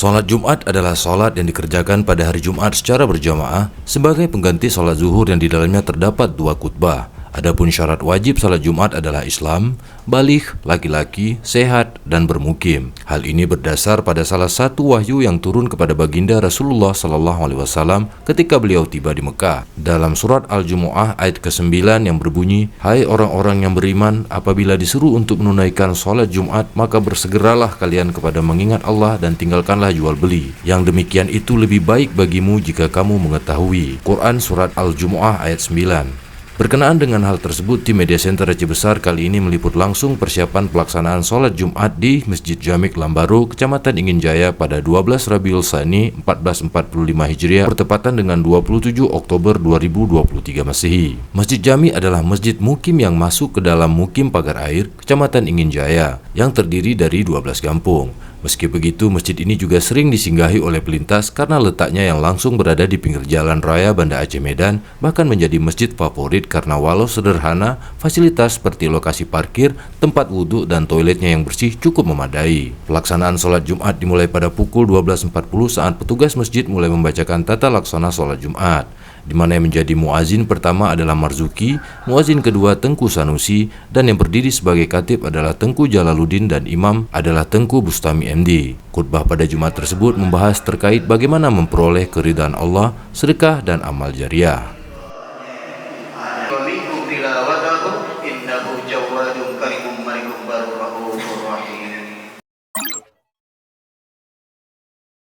Sholat Jumat adalah sholat yang dikerjakan pada hari Jumat secara berjamaah sebagai pengganti sholat zuhur yang di dalamnya terdapat 2 khutbah. Adapun syarat wajib sholat Jumat adalah Islam, baligh, laki-laki, sehat, dan bermukim. Hal ini berdasar pada salah satu wahyu yang turun kepada baginda Rasulullah SAW ketika beliau tiba di Mekah. Dalam surat Al-Jumu'ah ayat ke-9 yang berbunyi, "Hai orang-orang yang beriman, apabila disuruh untuk menunaikan sholat Jumat, maka bersegeralah kalian kepada mengingat Allah dan tinggalkanlah jual beli. Yang demikian itu lebih baik bagimu jika kamu mengetahui." Quran Surat Al-Jumu'ah ayat 9. Berkenaan dengan hal tersebut, tim Media Center Aceh Besar kali ini meliput langsung persiapan pelaksanaan sholat Jumat di Masjid Jamik Lambaro, Kecamatan Ingin Jaya pada 12 Rabiul Tsani 1445 Hijriah bertepatan dengan 27 Oktober 2023 Masehi. Masjid Jami adalah masjid mukim yang masuk ke dalam Mukim Pagar Air, Kecamatan Ingin Jaya, yang terdiri dari 12 kampung. Meski begitu, masjid ini juga sering disinggahi oleh pelintas karena letaknya yang langsung berada di pinggir jalan raya Banda Aceh Medan, bahkan menjadi masjid favorit karena walau sederhana, fasilitas seperti lokasi parkir, tempat wudhu, dan toiletnya yang bersih cukup memadai. Pelaksanaan sholat Jumat dimulai pada pukul 12.40 saat petugas masjid mulai membacakan tata laksana sholat Jumat, di mana yang menjadi muazin pertama adalah Marzuki, muazin kedua Tengku Sanusi, dan yang berdiri sebagai khatib adalah Tengku Jalaluddin dan imam adalah Tengku Bustami MD. Khutbah pada Jumat tersebut membahas terkait bagaimana memperoleh keridhaan Allah, sedekah, dan amal jariah.